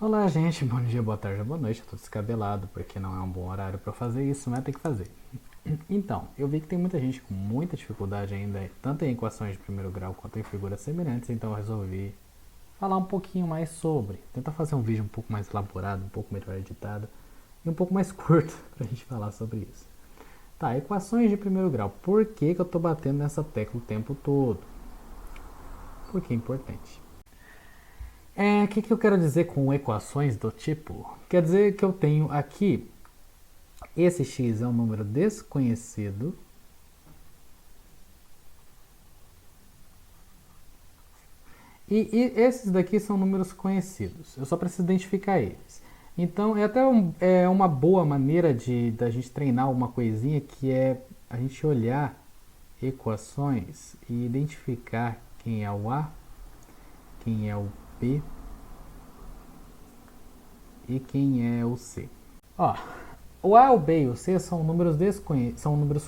Olá, gente, bom dia, boa tarde, boa noite. Eu tô descabelado porque não é um bom horário para fazer isso, mas tem que fazer. Então, eu vi que tem muita gente com muita dificuldade ainda, tanto em equações de primeiro grau quanto em figuras semelhantes, então eu resolvi falar um pouquinho mais sobre. Tentar fazer um vídeo um pouco mais elaborado, um pouco melhor editado e um pouco mais curto pra gente falar sobre isso. Tá, equações de primeiro grau. Por que eu tô batendo nessa tecla o tempo todo? Porque é importante. O que eu quero dizer com equações do tipo? Quer dizer que eu tenho aqui, esse x é um número desconhecido, e esses daqui são números conhecidos. Eu só preciso identificar eles. Então é até uma boa maneira da gente treinar uma coisinha que é a gente olhar equações e identificar quem é o A, quem é o B e quem é o C. Ó, o A, o B e o C são números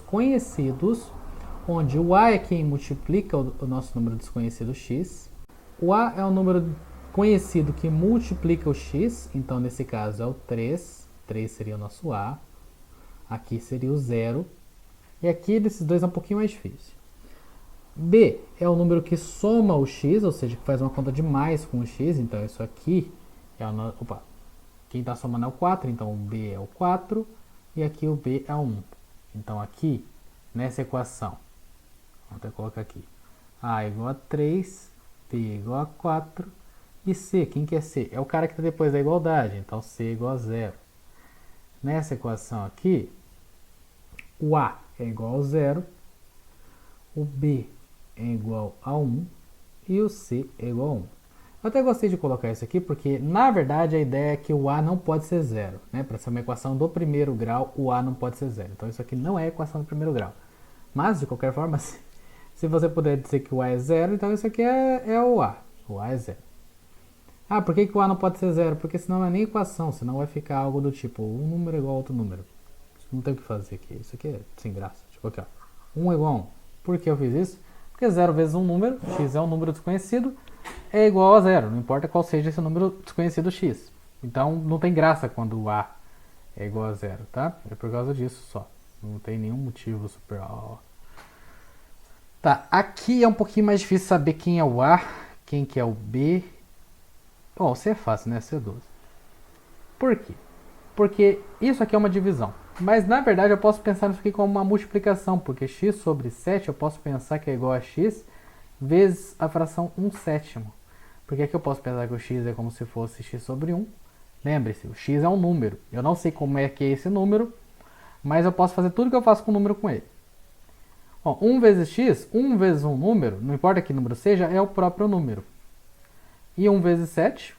conhecidos, onde o A é quem multiplica o nosso número desconhecido x. O A é um número conhecido que multiplica o x, então nesse caso é o 3. 3 seria o nosso A. Aqui seria o 0. E aqui desses dois é um pouquinho mais difícil. B é o número que soma o x, ou seja, que faz uma conta de mais com o x, então isso aqui é o nosso. Opa, quem está somando é o 4, então o B é o 4 e aqui o B é o 1. Então aqui, nessa equação, vou até colocar aqui, A igual a 3, B igual a 4 e C, quem que é C? É o cara que está depois da igualdade, então C igual a 0. Nessa equação aqui, o A é igual a 0, o B é igual a 1 e o C é igual a 1. Eu até gostei de colocar isso aqui porque, na verdade, a ideia é que o A não pode ser zero. Né? Para ser uma equação do primeiro grau, o A não pode ser zero. Então isso aqui não é equação do primeiro grau. Mas, de qualquer forma, se você puder dizer que o A é zero, então isso aqui é o A. O A é zero. Ah, por que o A não pode ser zero? Porque senão não é nem equação, senão vai ficar algo do tipo um número é igual a outro número. Não tem o que fazer aqui. Isso aqui é sem graça. Tipo aqui, ó. 1 é igual a 1. Por que eu fiz isso? Porque 0 vezes um número, x é um número desconhecido, é igual a 0, não importa qual seja esse número desconhecido x. Então não tem graça quando o A é igual a 0, tá? É por causa disso só. Não tem nenhum motivo super... Tá, aqui é um pouquinho mais difícil saber quem é o A, quem que é o B. Bom, C é fácil, né? C12. Por quê? Porque isso aqui é uma divisão. Mas na verdade eu posso pensar nisso aqui como uma multiplicação, porque x sobre 7 eu posso pensar que é igual a x vezes a fração 1/7. Porque aqui eu posso pensar que o x é como se fosse x sobre 1. Lembre-se, o x é um número. Eu não sei como é que é esse número, mas eu posso fazer tudo que eu faço com o número com ele. Ó, 1 vezes x, 1 vezes um número, não importa que número seja, é o próprio número. E 1 vezes 7,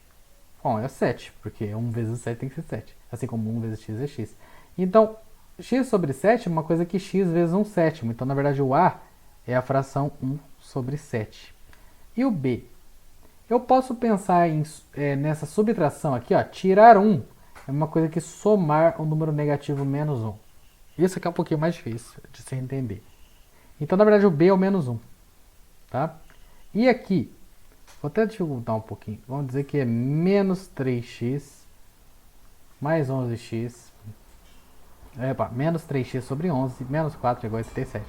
bom, é 7, porque 1 vezes 7 tem que ser 7. Assim como 1 vezes x é x. Então, x sobre 7 é uma coisa que x vezes 1/7. Então, na verdade, o A é a fração 1 sobre 7. E o B? Eu posso pensar nessa subtração aqui, ó, tirar 1 é uma coisa que somar o número negativo menos 1. Isso aqui é um pouquinho mais difícil de se entender. Então, na verdade, o B é o menos 1. Tá? E aqui, vou até dificultar um pouquinho. Vamos dizer que é menos 3x mais 11x. Menos 3x sobre 11, menos 4 é igual a 87.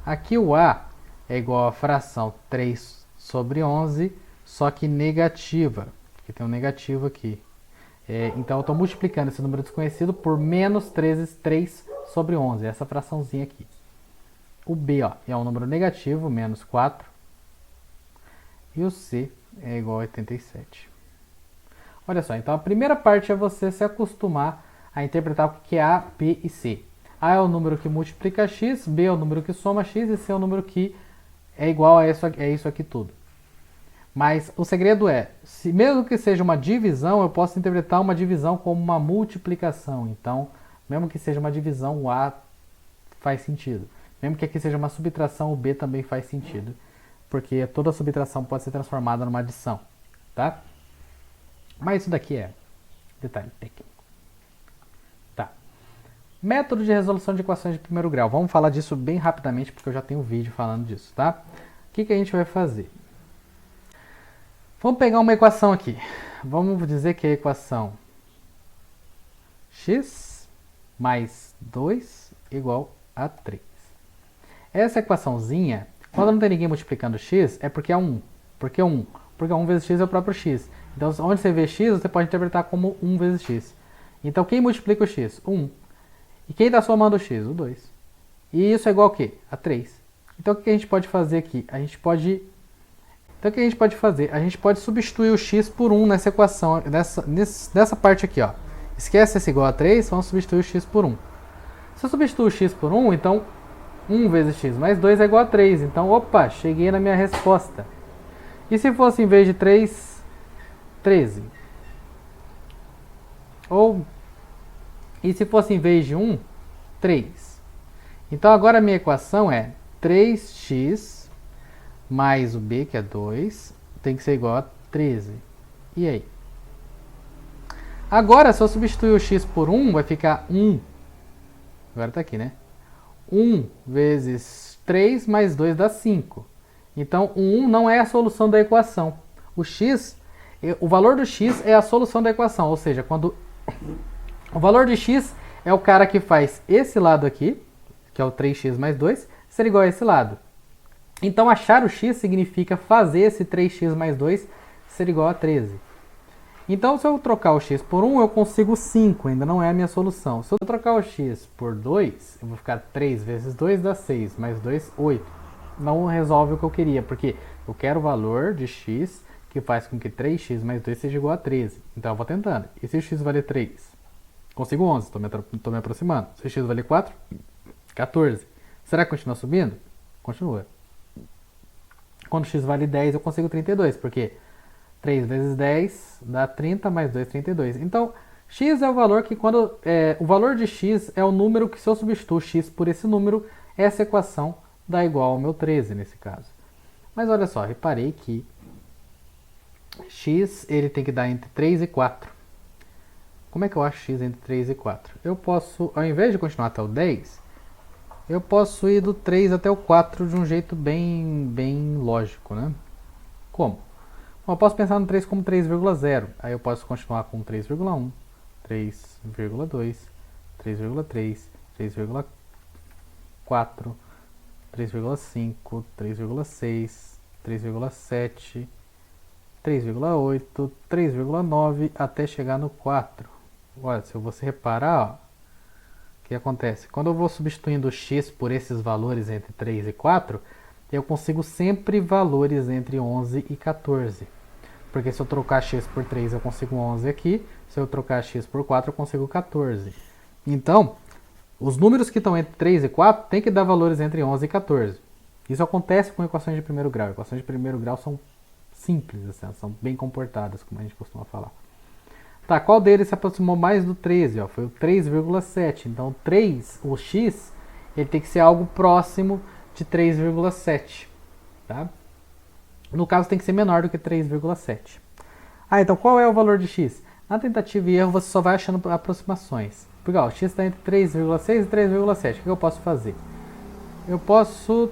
Aqui o A é igual a fração 3 sobre 11, só que negativa, porque tem um negativo aqui. Então eu estou multiplicando esse número desconhecido por menos 3 sobre 11, essa fraçãozinha aqui. O B é um número negativo, menos 4. E o C é igual a 87. Olha só, então a primeira parte é você se acostumar a interpretar o que é A, B e C. A é o número que multiplica x, B é o número que soma x e C é o número que é igual a isso aqui tudo. Mas o segredo é, mesmo que seja uma divisão, eu posso interpretar uma divisão como uma multiplicação. Então, mesmo que seja uma divisão, o A faz sentido. Mesmo que aqui seja uma subtração, o B também faz sentido. Porque toda subtração pode ser transformada numa adição. Tá? Mas isso daqui é detalhe técnico. Tá. Método de resolução de equações de primeiro grau. Vamos falar disso bem rapidamente, porque eu já tenho um vídeo falando disso, tá? O que a gente vai fazer? Vamos pegar uma equação aqui. vamos dizer que a equação x mais 2 igual a 3. Essa equaçãozinha, quando não tem ninguém multiplicando x, é porque é 1. Porque 1. Porque 1 vezes x é o próprio x. Então, onde você vê x, você pode interpretar como 1 vezes x. Então, quem multiplica o x? 1. E quem está somando o x? O 2. E isso é igual a quê? A 3. Então, o que a gente pode fazer aqui? A gente pode substituir o x por 1 nessa equação, nessa parte aqui, ó. Esquece esse igual a 3, vamos substituir o x por 1. Se eu substituir o x por 1, então 1 vezes x mais 2 é igual a 3. Então, opa, cheguei na minha resposta. E se fosse em vez de 3, 13? E se fosse em vez de 1, 3. Então, agora a minha equação é 3x mais o b, que é 2, tem que ser igual a 13. E aí? Agora, se eu substituir o x por 1, vai ficar 1. Agora está aqui, né? 1 vezes 3 mais 2 dá 5. Então, o 1 não é a solução da equação. O valor do x é a solução da equação. Ou seja, quando o valor de x é o cara que faz esse lado aqui, que é o 3x mais 2, ser igual a esse lado. Então, achar o x significa fazer esse 3x mais 2 ser igual a 13. Então, se eu trocar o x por 1, eu consigo 5, ainda não é a minha solução. Se eu trocar o x por 2, eu vou ficar 3 vezes 2 dá 6, mais 2, 8. Não resolve o que eu queria, porque eu quero o valor de x que faz com que 3x mais 2 seja igual a 13. Então, eu vou tentando. E se o x valer 3? Consigo 11, estou me aproximando. Se o x valer 4? 14. Será que continua subindo? Continua. Quando x vale 10, eu consigo 32, porque 3 vezes 10 dá 30, mais 2, 32. Então, x é o valor que o valor de x é o número que, se eu substituo x por esse número, essa equação dá igual ao meu 13, nesse caso. Mas olha só, reparei que x ele tem que dar entre 3 e 4. Como é que eu acho x entre 3 e 4? Eu posso, ao invés de continuar até o 10, eu posso ir do 3 até o 4 de um jeito bem lógico, né? Como? Bom, eu posso pensar no 3 como 3,0. Aí eu posso continuar com 3,1, 3,2, 3,3, 3,4, 3,5, 3,6, 3,7, 3,8, 3,9 até chegar no 4. Olha, se você reparar, ó, o que acontece? Quando eu vou substituindo o x por esses valores entre 3 e 4, eu consigo sempre valores entre 11 e 14. Porque se eu trocar x por 3, eu consigo 11 aqui. Se eu trocar x por 4, eu consigo 14. Então, os números que estão entre 3 e 4 tem que dar valores entre 11 e 14. Isso acontece com equações de primeiro grau. Equações de primeiro grau são simples, assim, são bem comportadas, como a gente costuma falar. Tá, qual deles se aproximou mais do 13? Ó? Foi o 3,7. Então, o x, ele tem que ser algo próximo de 3,7. Tá? No caso, tem que ser menor do que 3,7. Ah, então qual é o valor de x? Na tentativa e erro, você só vai achando aproximações. Porque ó, o x está entre 3,6 e 3,7. O que eu posso fazer? Eu posso,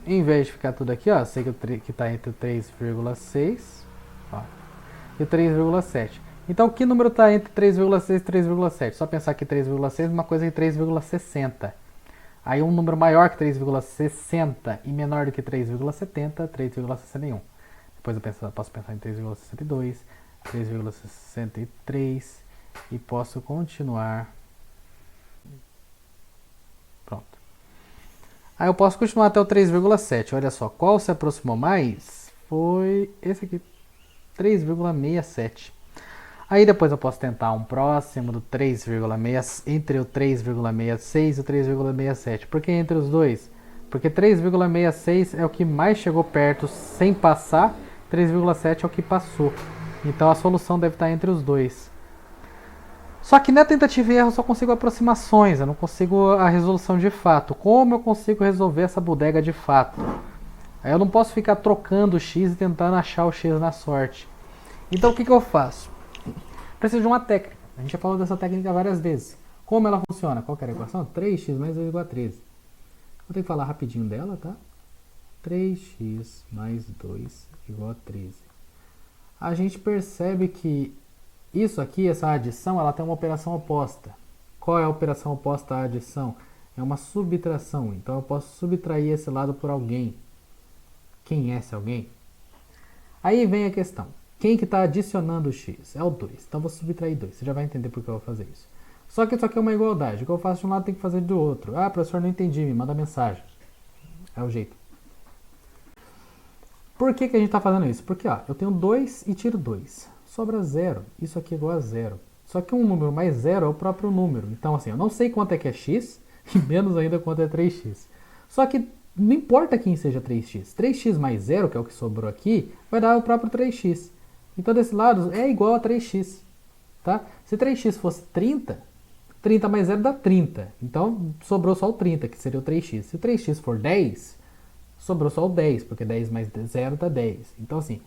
em vez de ficar tudo aqui, ó, sei que está entre 3,6 e 3,7. Então, que número está entre 3,6 e 3,7? Só pensar que 3,6 é uma coisa que 3,60. Aí um número maior que 3,60 e menor do que 3,70, 3,61. Depois eu posso pensar em 3,62, 3,63 e posso continuar. Pronto. Aí eu posso continuar até o 3,7. Olha só, qual se aproximou mais? Foi esse aqui, 3,67. Aí depois eu posso tentar um próximo do 3,6, entre o 3,66 e o 3,67. Por que entre os dois? Porque 3,66 é o que mais chegou perto sem passar, 3,7 é o que passou. Então a solução deve estar entre os dois. Só que na tentativa e erro eu só consigo aproximações, eu não consigo a resolução de fato. Como eu consigo resolver essa bodega de fato? Aí eu não posso ficar trocando o x e tentando achar o x na sorte. Então o que eu faço? Preciso de uma técnica. A gente já falou dessa técnica várias vezes. Como ela funciona? Qual que era a equação? 3x mais 2 igual a 13. Vou ter que falar rapidinho dela, tá? 3x mais 2 igual a 13. a gente percebe que isso aqui, essa adição, ela tem uma operação oposta. Qual é a operação oposta à adição? É uma subtração. Então eu posso subtrair esse lado por alguém. Quem é esse alguém? Aí vem a questão. Quem que está adicionando o x? É o 2. Então eu vou subtrair 2. Você já vai entender por que eu vou fazer isso. Só que isso aqui é uma igualdade. O que eu faço de um lado tem que fazer do outro. Ah, professor, não entendi. Me manda mensagem. É o jeito. Por que a gente está fazendo isso? Porque ó, eu tenho 2 e tiro 2. Sobra 0. Isso aqui é igual a 0. Só que um número mais 0 é o próprio número. Então assim, eu não sei quanto é que é x, e menos ainda quanto é 3x. Só que não importa quem seja 3x. 3x mais 0, que é o que sobrou aqui, vai dar o próprio 3x. Então desse lado é igual a 3x. Tá? Se 3x fosse 30, 30 mais 0 dá 30. Então sobrou só o 30, que seria o 3x. Se 3x for 10, sobrou só o 10, porque 10 mais 0 dá 10. Então assim,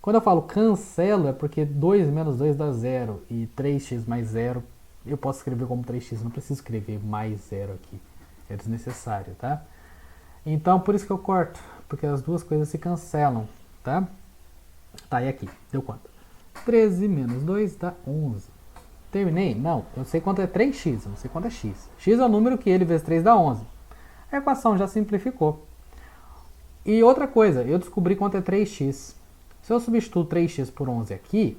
quando eu falo cancelo, é porque 2 menos 2 dá 0 e 3x mais 0 eu posso escrever como 3x, não preciso escrever mais 0 aqui, é desnecessário, tá? Então por isso que eu corto, porque as duas coisas se cancelam, tá? Tá, e aqui, deu quanto? 13 menos 2 dá 11. Terminei? Não, eu sei quanto é 3x, eu não sei quanto é x. X é o número que ele vezes 3 dá 11. A equação já simplificou. E outra coisa, eu descobri quanto é 3x. Se eu substituo 3x por 11 aqui,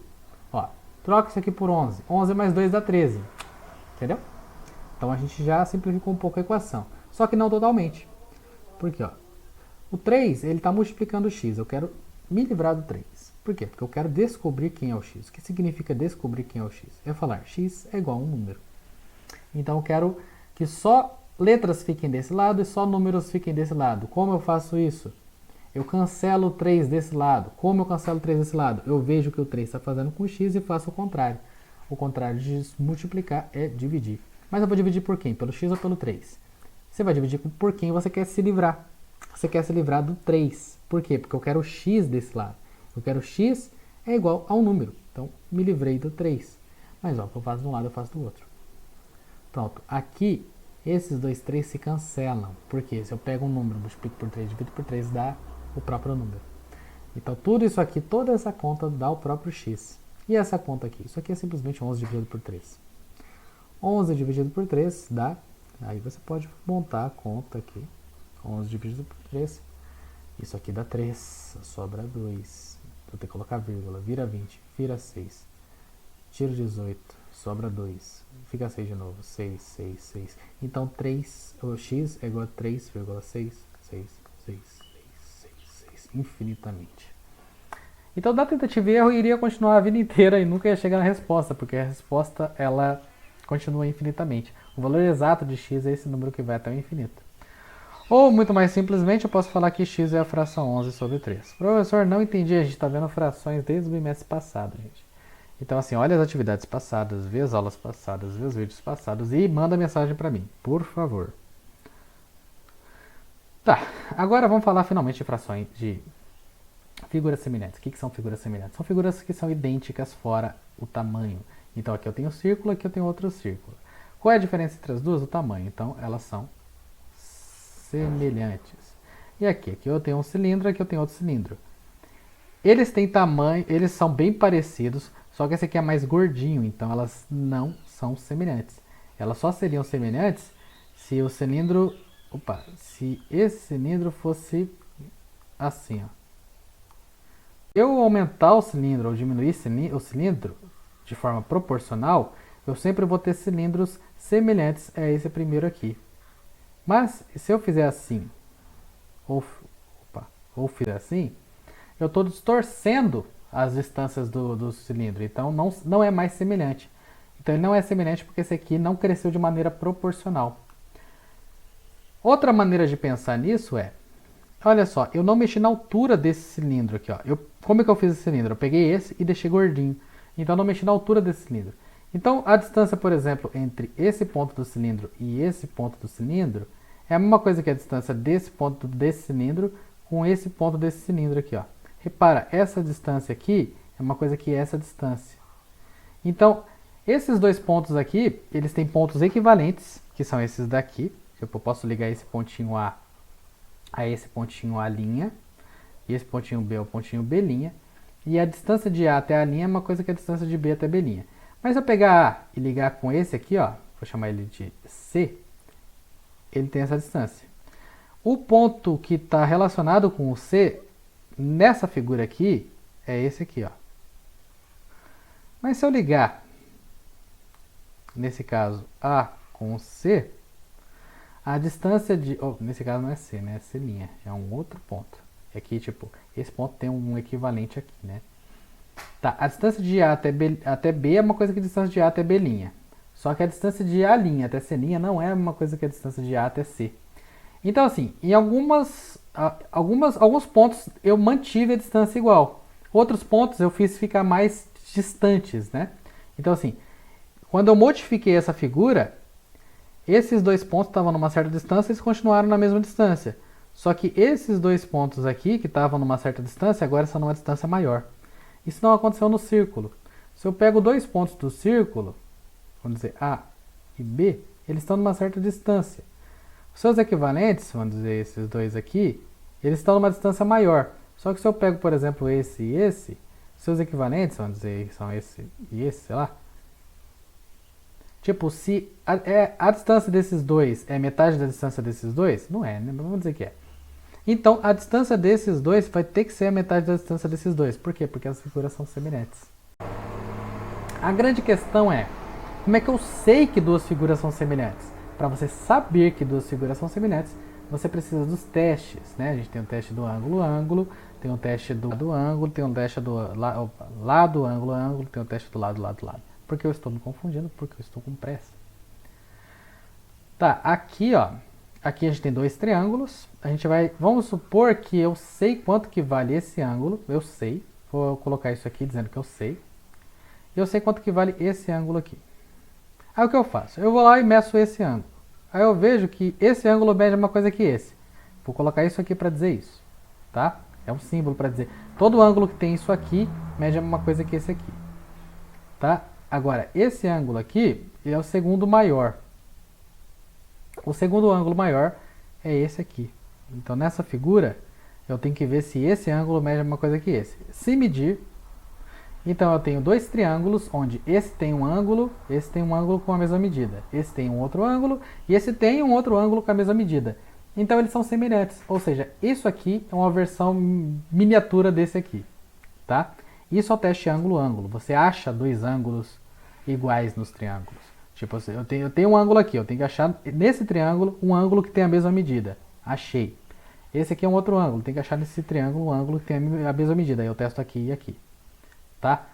ó, troca isso aqui por 11. 11 mais 2 dá 13. Entendeu? Então a gente já simplificou um pouco a equação. Só que não totalmente. Porque, ó, o 3, ele está multiplicando o x. Eu quero me livrar do 3. Por quê? Porque eu quero descobrir quem é o x. O que significa descobrir quem é o x? É falar x é igual a um número. Então eu quero que só letras fiquem desse lado e só números fiquem desse lado. Como eu faço isso? Eu cancelo o 3 desse lado. Como eu cancelo o 3 desse lado? Eu vejo o que o 3 está fazendo com o x e faço o contrário. O contrário de multiplicar é dividir. Mas eu vou dividir por quem? Pelo x ou pelo 3? Você vai dividir por quem você quer se livrar. Você quer se livrar do 3. Por quê? Porque eu quero o x desse lado. Eu quero x é igual a um número. Então, me livrei do 3. Mas ó, o que eu faço de um lado, eu faço do outro. Pronto. Aqui, esses dois 3 se cancelam. Porque se eu pego um número, multiplico por 3, divido por 3, dá o próprio número. Então, tudo isso aqui, toda essa conta dá o próprio x. E essa conta aqui? Isso aqui é simplesmente 11 dividido por 3. 11 dividido por 3 dá... Aí você pode montar a conta aqui. 11 dividido por 3. Isso aqui dá 3. Sobra 2. Vou ter que colocar vírgula. Vira 20. Vira 6. Tiro 18. Sobra 2. Fica 6 de novo. 6, 6, 6. Então 3, o x é igual a 3,6. 6, 6, 6, 6. Infinitamente. Então da tentativa e erro eu iria continuar a vida inteira e nunca ia chegar na resposta. Porque a resposta ela continua infinitamente. O valor exato de x é esse número que vai até o infinito. Ou, muito mais simplesmente, eu posso falar que x é a fração 11 sobre 3. Professor, não entendi. A gente está vendo frações desde o bimestre passado, gente. Então, assim, olha as atividades passadas, vê as aulas passadas, vê os vídeos passados e manda mensagem para mim, por favor. Tá, agora vamos falar finalmente de frações, de figuras semelhantes. O que são figuras semelhantes? São figuras que são idênticas fora o tamanho. Então, aqui eu tenho um círculo, aqui eu tenho outro círculo. Qual é a diferença entre as duas? O tamanho. Então, elas são semelhantes. E aqui eu tenho um cilindro, aqui eu tenho outro cilindro. Eles têm tamanho, eles são bem parecidos, só que esse aqui é mais gordinho, então elas não são semelhantes. Elas só seriam semelhantes se o cilindro, se esse cilindro fosse assim, ó. Eu aumentar o cilindro ou diminuir o cilindro de forma proporcional, eu sempre vou ter cilindros semelhantes a esse primeiro aqui. Mas se eu fizer assim, ou fizer assim, eu estou distorcendo as distâncias do cilindro, então não é mais semelhante. Então ele não é semelhante porque esse aqui não cresceu de maneira proporcional. Outra maneira de pensar nisso é, olha só, eu não mexi na altura desse cilindro aqui, ó. Como é que eu fiz esse cilindro? Eu peguei esse e deixei gordinho, então eu não mexi na altura desse cilindro. Então a distância, por exemplo, entre esse ponto do cilindro e esse ponto do cilindro é a mesma coisa que a distância desse ponto desse cilindro com esse ponto desse cilindro aqui, ó. Repara, essa distância aqui é uma coisa que essa distância. Então, esses dois pontos aqui, eles têm pontos equivalentes, que são esses daqui. Eu posso ligar esse pontinho A esse pontinho A', e esse pontinho B ao pontinho B'. E a distância de A até A' é uma coisa que a distância de B até B'. Mas se eu pegar A e ligar com esse aqui, ó, vou chamar ele de C, ele tem essa distância. O ponto que está relacionado com o C, nessa figura aqui, é esse aqui, ó. Mas se eu ligar, nesse caso, A com C, a distância de... Oh, nesse caso não é C, né? É C', é um outro ponto. É que, tipo, esse ponto tem um equivalente aqui, né? Tá, a distância de A até B é uma coisa que a distância de A até B'. Só que a distância de A' até C' não é uma coisa que a distância de A até C. Então, assim, em alguns pontos eu mantive a distância igual. Outros pontos eu fiz ficar mais distantes, né? Então, assim, quando eu modifiquei essa figura, esses dois pontos estavam numa certa distância e eles continuaram na mesma distância. Só que esses dois pontos aqui, que estavam numa certa distância, agora estão numa distância maior. Isso não aconteceu no círculo. Se eu pego dois pontos do círculo, vamos dizer A e B, eles estão numa certa distância. Os seus equivalentes, vamos dizer esses dois aqui, eles estão numa distância maior. Só que se eu pego, por exemplo, esse e esse, seus equivalentes, vamos dizer que são esse e esse, sei lá. Tipo, se a distância desses dois é metade da distância desses dois, não é, né? Mas vamos dizer que é. Então, a distância desses dois vai ter que ser a metade da distância desses dois. Por quê? Porque as figuras são semelhantes. A grande questão é, como é que eu sei que duas figuras são semelhantes? Para você saber que duas figuras são semelhantes, você precisa dos testes, né? A gente tem o teste do ângulo-ângulo, tem o teste do ângulo, tem o teste do lado, ângulo, tem o teste do lado. Por que eu estou me confundindo? Porque eu estou com pressa. Tá, aqui ó, aqui a gente tem dois triângulos, a gente vai, vamos supor que eu sei quanto que vale esse ângulo, eu sei, vou colocar isso aqui dizendo que eu sei, e eu sei quanto que vale esse ângulo aqui. Aí o que eu faço? Eu vou lá e meço esse ângulo. Aí eu vejo que esse ângulo mede uma coisa que esse. Vou colocar isso aqui para dizer isso, tá? É um símbolo para dizer, todo ângulo que tem isso aqui mede uma coisa que esse aqui, tá? Agora, esse ângulo aqui é o segundo maior. O segundo ângulo maior é esse aqui. Então, nessa figura, eu tenho que ver se esse ângulo mede uma coisa que esse. Se medir, então eu tenho dois triângulos, onde esse tem um ângulo com a mesma medida. Esse tem um outro ângulo e esse tem um outro ângulo com a mesma medida. Então, eles são semelhantes. Ou seja, isso aqui é uma versão miniatura desse aqui, tá? Isso é o teste ângulo-ângulo. Você acha dois ângulos iguais nos triângulos. Tipo, eu tenho um ângulo aqui, eu tenho que achar nesse triângulo um ângulo que tem a mesma medida. Achei. Esse aqui é um outro ângulo, tem que achar nesse triângulo um ângulo que tem a mesma medida. Aí eu testo aqui e aqui. Tá?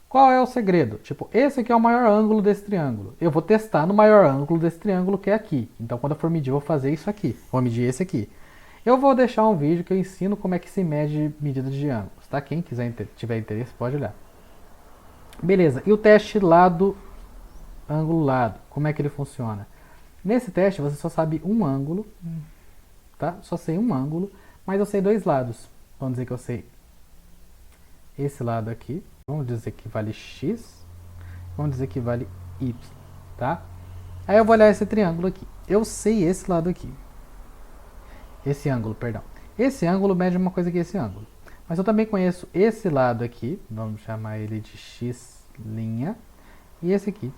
Qual é o segredo? Tipo, esse aqui é o maior ângulo desse triângulo. Eu vou testar no maior ângulo desse triângulo, que é aqui. Então, quando eu for medir, eu vou fazer isso aqui. Vou medir esse aqui. Eu vou deixar um vídeo que eu ensino como é que se mede medida de ângulos, tá? Quem tiver interesse, pode olhar. Beleza, e o teste lado, ângulo, lado, como é que ele funciona? Nesse teste você só sabe um ângulo, tá? Só sei um ângulo, mas eu sei dois lados. Vamos dizer que eu sei esse lado aqui, vamos dizer que vale x, vamos dizer que vale y, tá? Aí eu vou olhar esse triângulo aqui, eu sei esse lado aqui, esse ângulo, perdão. Esse ângulo mede uma coisa que esse ângulo. Mas eu também conheço esse lado aqui, vamos chamar ele de x', e esse aqui,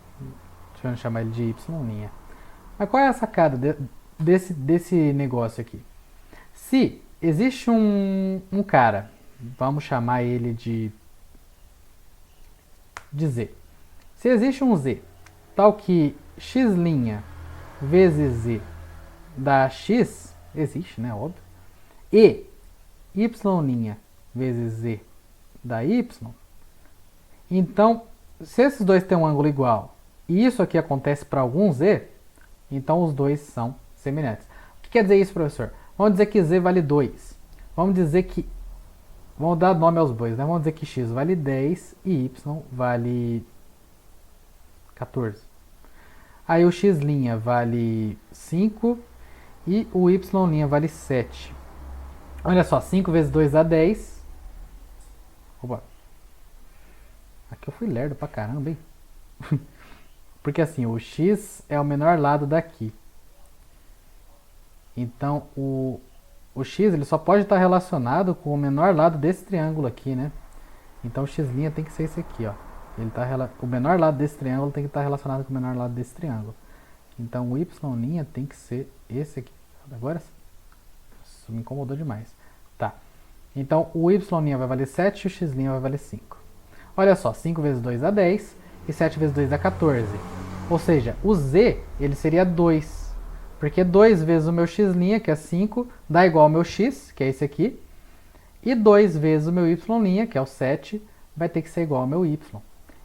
deixa eu chamar ele de y'. Mas qual é a sacada desse negócio aqui? Se existe um cara, vamos chamar ele de z. Se existe um z, tal que x' vezes z dá x, existe, né, óbvio, e y' vezes z dá y, então, se esses dois têm um ângulo igual e isso aqui acontece para algum z, então os dois são semelhantes. O que quer dizer isso, professor? Vamos dizer que z vale 2. Vamos dizer que... Vamos dar nome aos bois, né? Vamos dizer que x vale 10 e y vale 14. Aí o x' vale 5 e o y' vale 7. Olha só, 5 vezes 2 dá 10. Opa. Aqui eu fui lerdo pra caramba, hein? Porque assim, o x é o menor lado daqui. Então, o x ele só pode estar relacionado com o menor lado desse triângulo aqui, né? Então o x' tem que ser esse aqui, ó. O menor lado desse triângulo tem que estar relacionado com o menor lado desse triângulo. Então o y' tem que ser esse aqui. Agora isso me incomodou demais. Tá. Então o y' vai valer 7 e o x' vai valer 5. Olha só, 5 vezes 2 dá 10 e 7 vezes 2 dá 14. Ou seja, o z ele seria 2. Porque 2 vezes o meu x', que é 5, dá igual ao meu x, que é esse aqui. E 2 vezes o meu y', que é o 7, vai ter que ser igual ao meu y.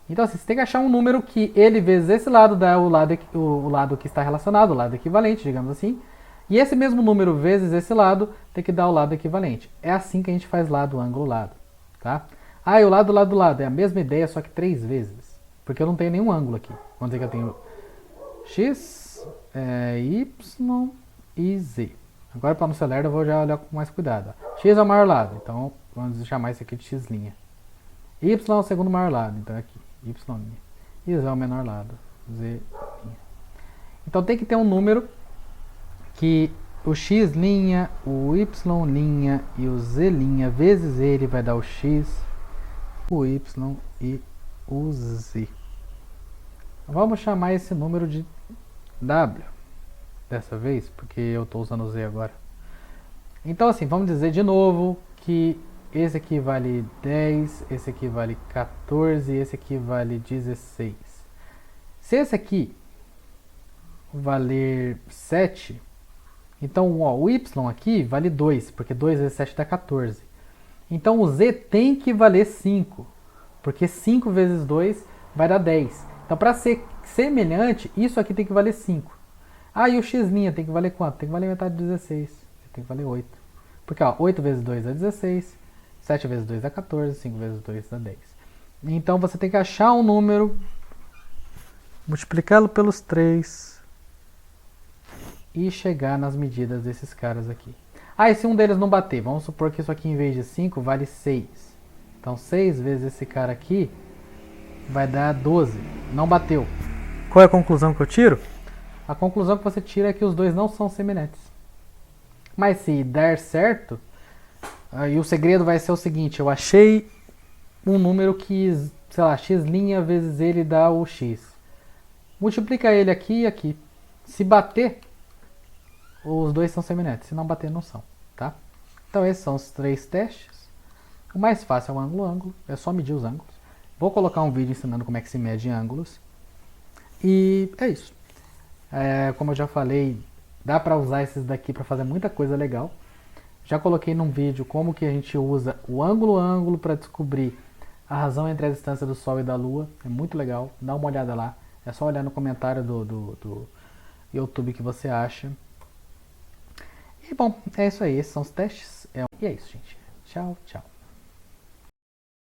Então assim, você tem que achar um número que ele vezes esse lado dá o lado que está relacionado, o lado equivalente, digamos assim. E esse mesmo número vezes esse lado tem que dar o lado equivalente. É assim que a gente faz lado, ângulo, lado. Tá? Ah, e o lado, lado, lado. É a mesma ideia, só que 3 vezes. Porque eu não tenho nenhum ângulo aqui. Vamos dizer que eu tenho x, y e z. Agora, para não ser lerdo, eu vou já olhar com mais cuidado. X é o maior lado, então vamos chamar isso aqui de x'. Y é o segundo maior lado, então é aqui, y'. E z é o menor lado, z'. Então tem que ter um número que o x', o y' e o z' vezes ele vai dar o x, o y e o z. Vamos chamar esse número de w dessa vez, porque eu estou usando o z agora. Então assim, vamos dizer de novo que esse aqui vale 10, esse aqui vale 14 e esse aqui vale 16. Se esse aqui valer 7, então ó, o y aqui vale 2, porque 2 vezes 7 dá 14. Então o z tem que valer 5, porque 5 vezes 2 vai dar 10. Então para ser semelhante, isso aqui tem que valer 5. Ah, e o x' tem que valer quanto? Tem que valer metade de 16. Tem que valer 8. Porque ó, 8 vezes 2 dá 16, 7 vezes 2 dá 14, 5 vezes 2 dá 10. Então você tem que achar um número, multiplicá-lo pelos 3 e chegar nas medidas desses caras aqui. Ah, e se um deles não bater? Vamos supor que isso aqui em vez de 5 vale 6. Então 6 vezes esse cara aqui vai dar 12. Não bateu. Qual é a conclusão que eu tiro? A conclusão que você tira é que os dois não são semelhantes. Mas se der certo, aí o segredo vai ser o seguinte: eu achei um número que, sei lá, x' vezes ele dá o x. Multiplica ele aqui e aqui. Se bater, os dois são semelhantes. Se não bater, não são. Tá? Então esses são os 3 testes. O mais fácil é o ângulo-ângulo. É só medir os ângulos. Vou colocar um vídeo ensinando como é que se mede ângulos. E é isso. Como eu já falei, dá para usar esses daqui para fazer muita coisa legal. Já coloquei num vídeo como que a gente usa o ângulo-ângulo para descobrir a razão entre a distância do Sol e da Lua. É muito legal, dá uma olhada lá. É só olhar no comentário do YouTube que você acha. E bom, é isso aí, esses são os testes. E é isso, gente. Tchau, tchau.